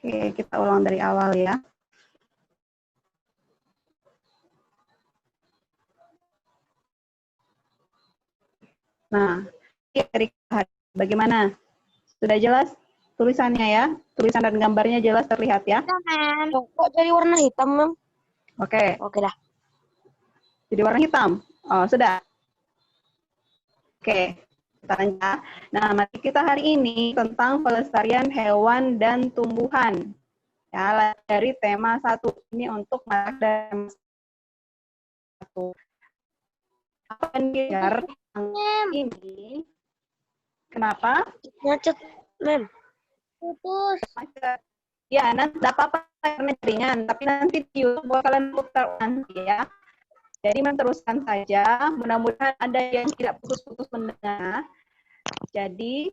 Oke, kita ulang dari awal ya. Nah, bagaimana? Sudah jelas tulisannya ya? Tulisan dan gambarnya jelas terlihat ya? Kok jadi warna hitam, Mem? Oke. Oke dah. Jadi warna hitam. Oh, sudah. Oke. Kita lanjut. Nah, materi kita hari ini tentang pelestarian hewan dan tumbuhan. Ya, dari tema 1 ini untuk materi 1. Apa yang ini? Kenapa? Macet, Mem. Putus. Macet. Ya, nanti tidak apa-apa karena jaringan, tapi nanti di YouTube bakalan putar nanti ya. Jadi meneruskan saja, mudah-mudahan ada yang tidak putus-putus mendengar. Jadi,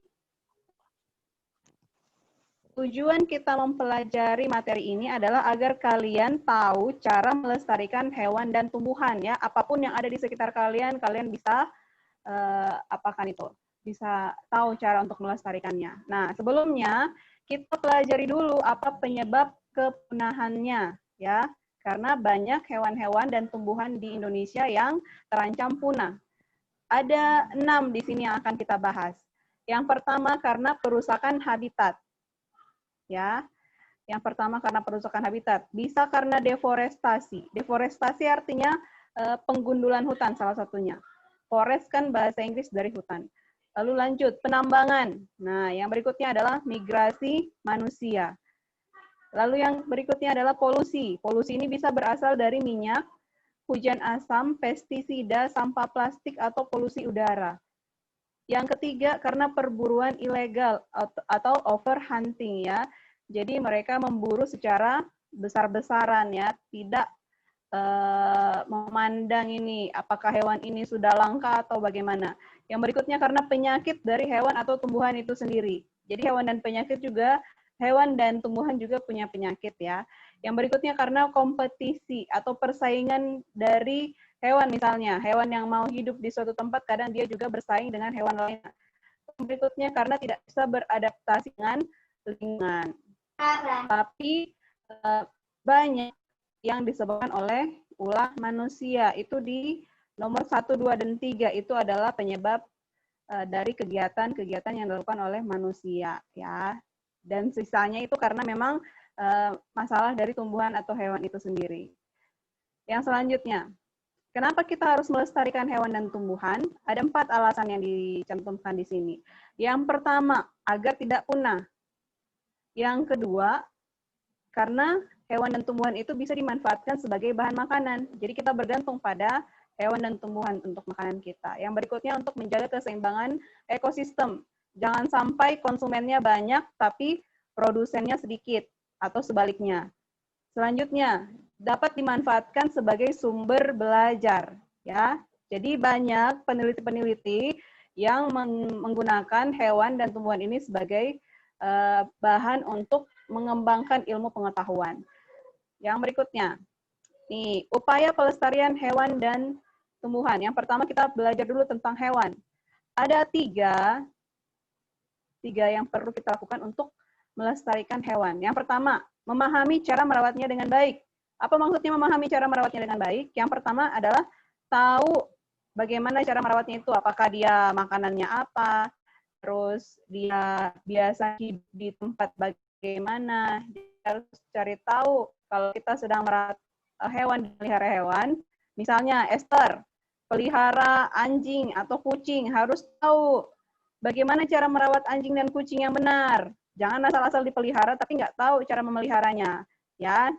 tujuan kita mempelajari materi ini adalah agar kalian tahu cara melestarikan hewan dan tumbuhan ya. Apapun yang ada di sekitar kalian, kalian bisa apakan itu? Bisa tahu cara untuk melestarikannya. Nah, sebelumnya kita pelajari dulu apa penyebab kepunahannya ya. Karena banyak hewan-hewan dan tumbuhan di Indonesia yang terancam punah. Ada 6 di sini yang akan kita bahas. Yang pertama karena perusakan habitat. Ya. Yang pertama karena perusakan habitat. Bisa karena deforestasi. Deforestasi artinya penggundulan hutan salah satunya. Forest kan bahasa Inggris dari hutan. Lalu lanjut, penambangan. Nah, yang berikutnya adalah migrasi manusia. Lalu yang berikutnya adalah polusi. Polusi ini bisa berasal dari minyak, hujan asam, pestisida, sampah plastik, atau polusi udara. Yang ketiga, karena perburuan ilegal atau overhunting ya. Jadi mereka memburu secara besar-besaran ya, tidak memandang ini apakah hewan ini sudah langka atau bagaimana. Yang berikutnya karena penyakit dari hewan atau tumbuhan itu sendiri. Jadi hewan dan penyakit juga, hewan dan tumbuhan juga punya penyakit ya. Yang berikutnya karena kompetisi atau persaingan dari hewan misalnya. Hewan yang mau hidup di suatu tempat kadang dia juga bersaing dengan hewan lain. Yang berikutnya karena tidak bisa beradaptasi dengan lingkungan. Tapi banyak yang disebabkan oleh ulah manusia. Itu di nomor 1, 2, dan 3 itu adalah penyebab dari kegiatan-kegiatan yang dilakukan oleh manusia ya. Dan sisanya itu karena memang masalah dari tumbuhan atau hewan itu sendiri. Yang selanjutnya, kenapa kita harus melestarikan hewan dan tumbuhan? Ada 4 alasan yang dicantumkan di sini. Yang pertama, agar tidak punah. Yang kedua, karena hewan dan tumbuhan itu bisa dimanfaatkan sebagai bahan makanan. Jadi kita bergantung pada hewan dan tumbuhan untuk makanan kita. Yang berikutnya untuk menjaga keseimbangan ekosistem. Jangan sampai konsumennya banyak tapi produsennya sedikit atau sebaliknya. Selanjutnya, dapat dimanfaatkan sebagai sumber belajar ya. Jadi banyak peneliti-peneliti yang menggunakan hewan dan tumbuhan ini sebagai bahan untuk mengembangkan ilmu pengetahuan. Yang berikutnya, nih, upaya pelestarian hewan dan tumbuhan. Yang pertama kita belajar dulu tentang hewan. Ada tiga yang perlu kita lakukan untuk melestarikan hewan. Yang pertama, memahami cara merawatnya dengan baik. Apa maksudnya memahami cara merawatnya dengan baik? Yang pertama adalah tahu bagaimana cara merawatnya itu. Apakah dia makanannya apa, terus dia biasa di tempat bagaimana, dia harus cari tahu kalau kita sedang merawat hewan, pelihara hewan, misalnya Esther, pelihara anjing atau kucing, harus tahu bagaimana cara merawat anjing dan kucing yang benar. Jangan asal-asal dipelihara tapi nggak tahu cara memeliharanya. Ya,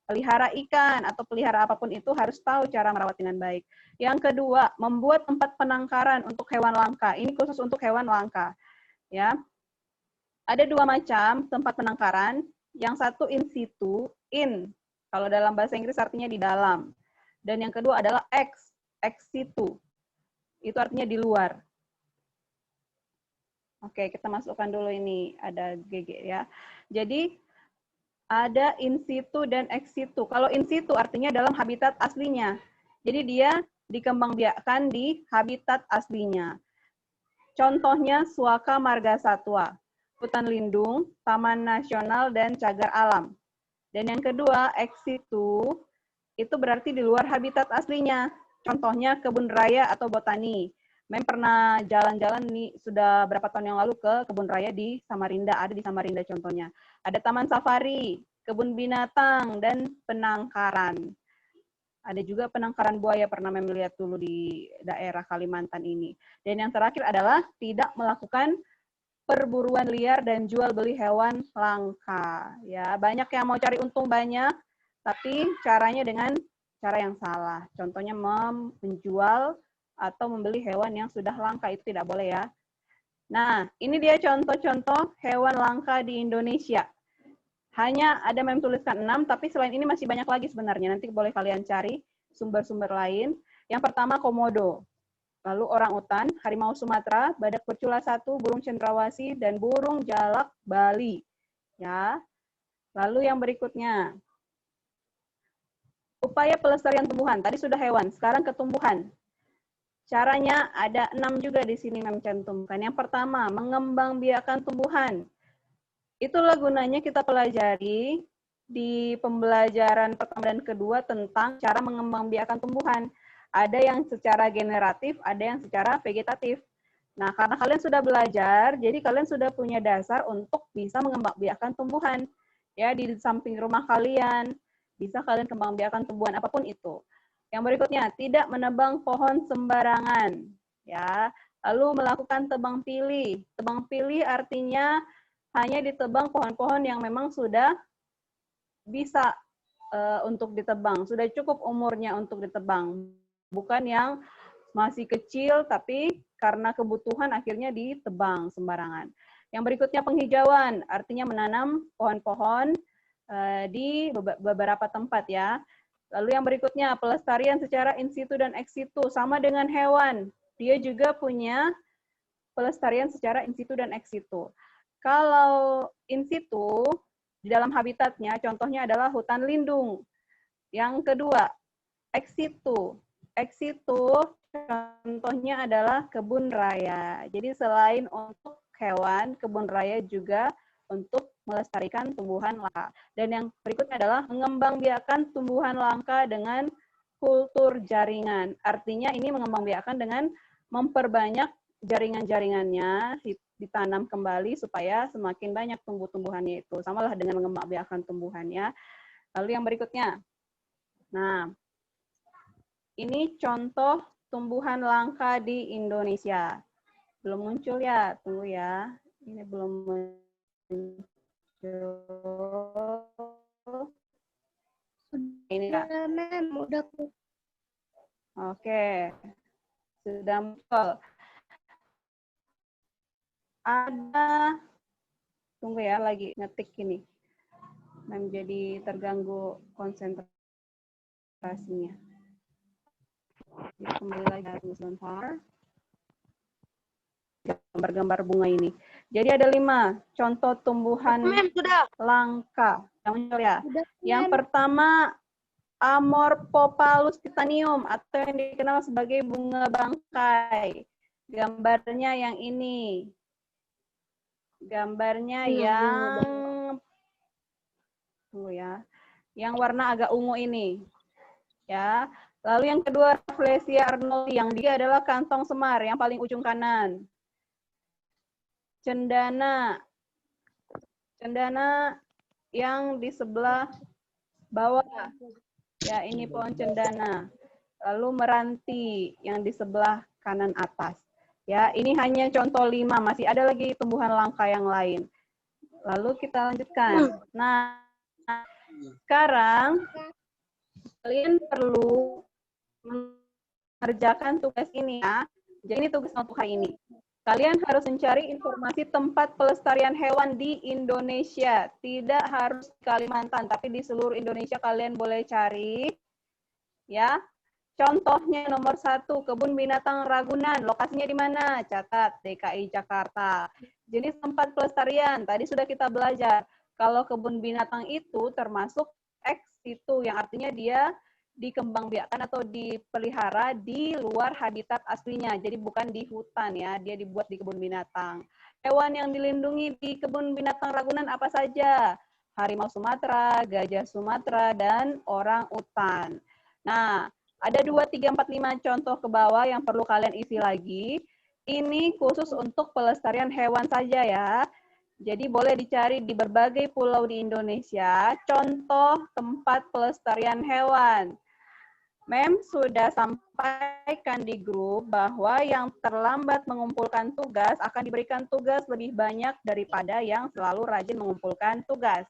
pelihara ikan atau pelihara apapun itu harus tahu cara merawat dengan baik. Yang kedua, membuat tempat penangkaran untuk hewan langka. Ini khusus untuk hewan langka. Ya, ada 2 macam tempat penangkaran. Yang satu in situ, in. Kalau dalam bahasa Inggris artinya di dalam. Dan yang kedua adalah ex situ. Itu artinya di luar. Oke, kita masukkan dulu ini, ada GG ya. Jadi, ada in situ dan ex situ. Kalau in situ artinya dalam habitat aslinya. Jadi dia dikembangbiakkan di habitat aslinya. Contohnya Suaka margasatwa. hutan lindung, taman nasional, dan cagar alam. Dan yang kedua, ex situ, itu berarti di luar habitat aslinya. Contohnya kebun raya atau botani. Mem pernah jalan-jalan nih sudah berapa tahun yang lalu ke kebun raya di Samarinda, ada di Samarinda contohnya. Ada taman safari, kebun binatang, dan penangkaran. Ada juga penangkaran buaya, pernah Mem lihat dulu di daerah Kalimantan ini. Dan yang terakhir adalah tidak melakukan perburuan liar dan jual beli hewan langka. Ya, banyak yang mau cari untung banyak, tapi caranya dengan cara yang salah. Contohnya menjual atau membeli hewan yang sudah langka, itu tidak boleh ya. Nah, ini dia contoh-contoh hewan langka di Indonesia. Hanya ada Mem tuliskan 6, tapi selain ini masih banyak lagi sebenarnya. Nanti boleh kalian cari sumber-sumber lain. Yang pertama komodo, lalu orangutan, harimau Sumatera, badak bercula 1, burung cendrawasih, dan burung jalak Bali. Ya. Lalu yang berikutnya, upaya pelestarian tumbuhan. Tadi sudah hewan, sekarang ke tumbuhan. Caranya ada 6 juga di sini Mem cantumkan. Yang pertama, mengembangbiakan tumbuhan. Itulah gunanya kita pelajari di pembelajaran pertama dan kedua tentang cara mengembangbiakan tumbuhan. Ada yang secara generatif, ada yang secara vegetatif. Nah, karena kalian sudah belajar, jadi kalian sudah punya dasar untuk bisa mengembangbiakan tumbuhan. Ya, di samping rumah kalian, bisa kalian kembangbiakan tumbuhan apapun itu. Yang berikutnya, tidak menebang pohon sembarangan. Ya, lalu melakukan tebang pilih. Tebang pilih artinya hanya ditebang pohon-pohon yang memang sudah bisa untuk ditebang, sudah cukup umurnya untuk ditebang. Bukan yang masih kecil tapi karena kebutuhan akhirnya ditebang sembarangan. Yang berikutnya penghijauan, artinya menanam pohon-pohon di beberapa tempat ya. Lalu yang berikutnya pelestarian secara in situ dan ex situ, sama dengan hewan. Dia juga punya pelestarian secara in situ dan ex situ. Kalau in situ, di dalam habitatnya, contohnya adalah hutan lindung. Yang kedua, ex situ. Ex situ contohnya adalah kebun raya. Jadi selain untuk hewan, kebun raya juga untuk melestarikan tumbuhan langka. Dan yang berikutnya adalah mengembangbiakan tumbuhan langka dengan kultur jaringan. Artinya ini mengembangbiakan dengan memperbanyak jaringan-jaringannya, ditanam kembali supaya semakin banyak tumbuh-tumbuhannya itu. Samalah dengan mengembangbiakan tumbuhannya. Lalu yang berikutnya. Nah, ini contoh tumbuhan langka di Indonesia. Belum muncul ya? Tunggu ya. Ini belum muncul. Ini ya. Udah. Oke. Sudah muncul. Ada, tunggu ya, lagi ngetik ini. Menjadi terganggu konsentrasinya. Kembali lagi sebentar. Gambar-gambar bunga ini. Jadi ada 5 contoh tumbuhan langka. Yang muncul ya. Yang pertama Amorphopalus titanium atau yang dikenal sebagai bunga bangkai. Gambarnya yang ini. Gambarnya yang tunggu ya. Yang warna agak ungu ini. Ya. Lalu yang kedua Rafflesia arnoldii, yang dia adalah kantong semar yang paling ujung kanan. Cendana. Cendana yang di sebelah bawah. Ya, ini pohon cendana. Lalu meranti yang di sebelah kanan atas. Ya, ini hanya contoh 5, masih ada lagi tumbuhan langka yang lain. Lalu kita lanjutkan. Nah, sekarang kalian perlu mengerjakan tugas ini ya. Jadi ini tugas untuk hari ini. Kalian harus mencari informasi tempat pelestarian hewan di Indonesia. Tidak harus di Kalimantan, tapi di seluruh Indonesia kalian boleh cari. Ya, contohnya nomor 1, Kebun Binatang Ragunan. Lokasinya di mana? Catat, DKI Jakarta. Jenis tempat pelestarian, tadi sudah kita belajar. Kalau kebun binatang itu termasuk ex situ, yang artinya dia dikembangbiakkan atau dipelihara di luar habitat aslinya. Jadi bukan di hutan ya, dia dibuat di kebun binatang. Hewan yang dilindungi di kebun binatang Ragunan apa saja? Harimau Sumatera, gajah Sumatera, dan orang utan. Nah, ada 2, 3, 4, 5 contoh ke bawah yang perlu kalian isi lagi. Ini khusus untuk pelestarian hewan saja ya. Jadi boleh dicari di berbagai pulau di Indonesia, contoh tempat pelestarian hewan. Mem sudah sampaikan di grup bahwa yang terlambat mengumpulkan tugas akan diberikan tugas lebih banyak daripada yang selalu rajin mengumpulkan tugas.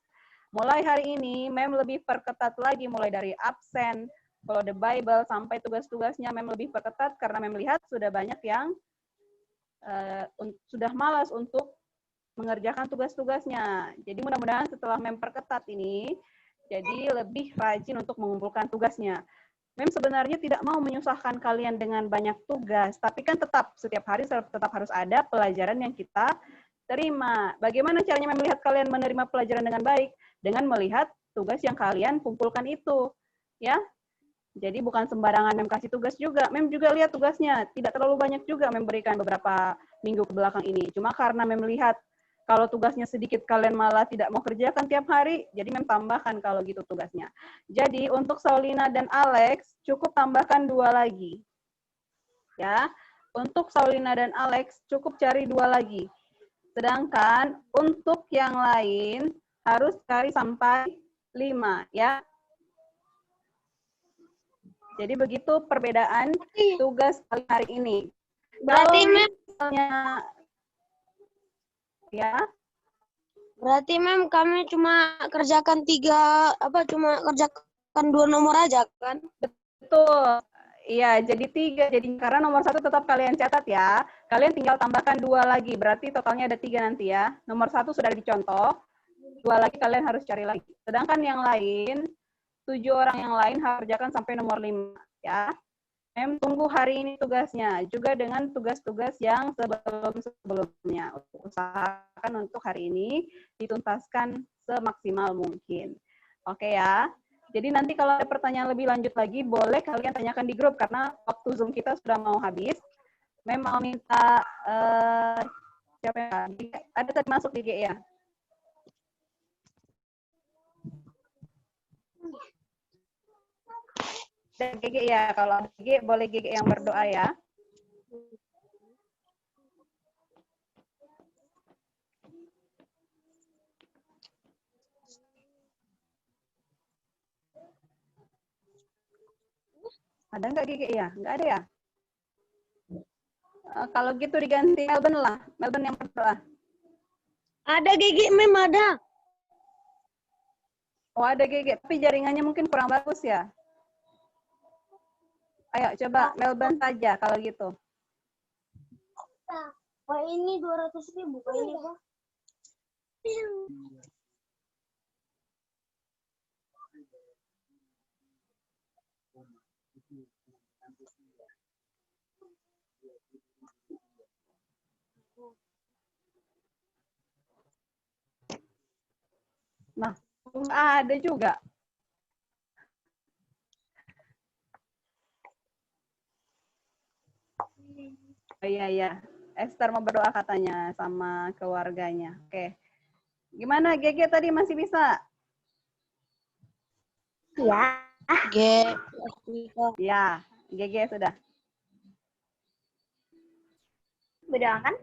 Mulai hari ini, Mem lebih perketat lagi mulai dari absen, follow the Bible, sampai tugas-tugasnya Mem lebih perketat karena Mem lihat sudah banyak yang sudah malas untuk mengerjakan tugas-tugasnya. Jadi mudah-mudahan setelah Mem perketat ini, jadi lebih rajin untuk mengumpulkan tugasnya. Mem sebenarnya tidak mau menyusahkan kalian dengan banyak tugas, tapi kan tetap setiap hari tetap harus ada pelajaran yang kita terima. Bagaimana caranya Mem melihat kalian menerima pelajaran dengan baik? Dengan melihat tugas yang kalian kumpulkan itu. Ya, jadi bukan sembarangan Mem kasih tugas juga. Mem juga lihat tugasnya. Tidak terlalu banyak juga Mem berikan beberapa minggu ke belakang ini. Cuma karena Mem lihat kalau tugasnya sedikit kalian malah tidak mau kerjakan tiap hari, jadi Mem tambahkan kalau gitu tugasnya. Jadi untuk Saulina dan Alex, cukup tambahkan 2 lagi. Ya, untuk Saulina dan Alex, cukup cari 2 lagi. Sedangkan untuk yang lain, harus cari sampai 5, ya. Jadi begitu perbedaan tugas hari ini. Berarti, Kalau Mem, misalnya, ya, berarti Mem kami cuma kerjakan cuma kerjakan 2 nomor aja kan? betul. Iya, jadi 3. Jadi karena nomor 1 tetap kalian catat ya. Kalian tinggal tambahkan 2 lagi. Berarti totalnya ada 3 nanti ya. Nomor 1 sudah dicontoh. 2 lagi kalian harus cari lagi. Sedangkan yang lain, 7 orang yang lain harus kerjakan sampai nomor 5 ya. Mem tunggu hari ini tugasnya, juga dengan tugas-tugas yang sebelum-sebelumnya. Usahakan untuk hari ini dituntaskan semaksimal mungkin. Oke ya. Jadi nanti kalau ada pertanyaan lebih lanjut lagi, boleh kalian tanyakan di grup, karena waktu Zoom kita sudah mau habis. Mem mau minta, siapa ya? Ada tadi masuk di GE ya? Dan GG ya, kalau ada GG boleh GG yang berdoa ya. Ada nggak GG ya? Nggak ada ya? Kalau gitu diganti Melbourne lah. Melbourne yang berdoa. Ada Gigi, Mem ada. Oh ada GG, tapi jaringannya mungkin kurang bagus ya. Ayo coba Melbourne saja kalau gitu. Wah ini 200.000, Kak ini kok. Nah, ada juga. Oh iya iya. Esther mau berdoa katanya sama keluarganya. Oke. Gimana GG tadi masih bisa? Ya. G. Ya, GG sudah. Berdoakan?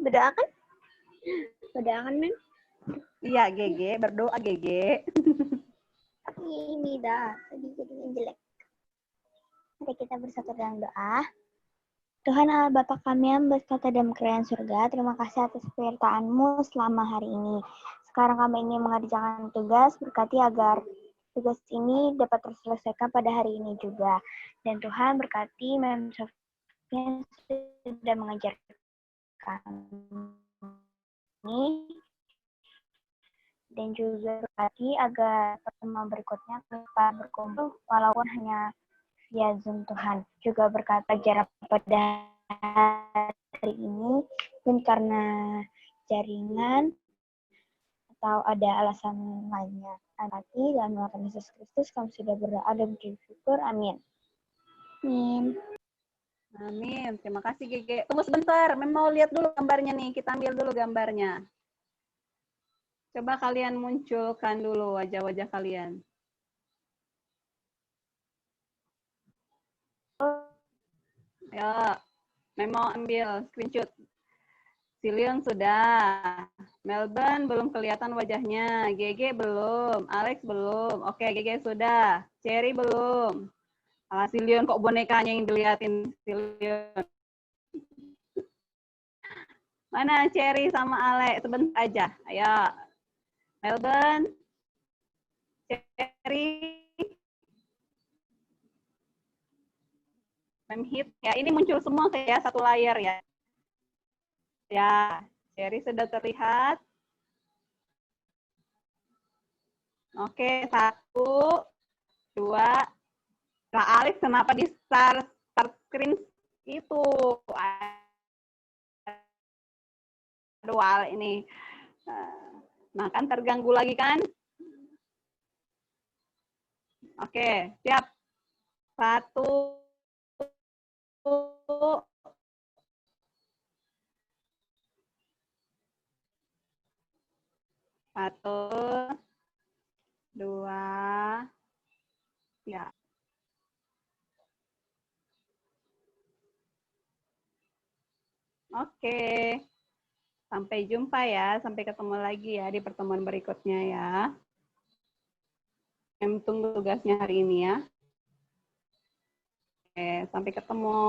Berdoakan? Berdoakan, Mem? Iya, GG, berdoa GG. Ini dah, tadi jadinya jelek. Mari kita bersatu dalam doa. Tuhan Allah Bapa kami yang berkata dalam kerajaan surga, terima kasih atas penyertaan-Mu selama hari ini. Sekarang kami ingin mengerjakan tugas, berkati agar tugas ini dapat terselesaikan pada hari ini juga. Dan Tuhan berkati Mem Sofian sudah mengajarkan kami, dan juga berkati agar pertemuan berikutnya kita berkumpul walaupun hanya via Zoom Tuhan. Juga berkata jarak pada hari ini pun karena jaringan atau ada alasan lainnya. Mati dalam nama Yesus Kristus, kami sudah berdoa dan bersyukur. Amin. Amin. Amin. Terima kasih, Gege. Tunggu sebentar. Mau lihat dulu gambarnya nih. Kita ambil dulu gambarnya. Coba kalian munculkan dulu wajah-wajah kalian. Ayo, Memo ambil screenshot. Silion sudah. Melbourne belum kelihatan wajahnya. GG belum. Alex belum. Oke, GG sudah. Cherry belum. Silion kok bonekanya yang dilihatin Silion. Mana Cherry sama Alex? Sebentar aja. Ayo. Melbourne. Cherry. Memhit. Ya, ini muncul semua kayak satu layar ya. Ya, Cherry sudah terlihat. Oke, 1, 2. Nah, Alex kenapa di start screen itu? Aduh, Alex ini. Nah, kan terganggu lagi kan? Oke, siap. 1. 1, 2, ya. Oke. Sampai jumpa ya. Sampai ketemu lagi ya di pertemuan berikutnya ya. Tunggu tugasnya hari ini ya. Oke, sampai ketemu.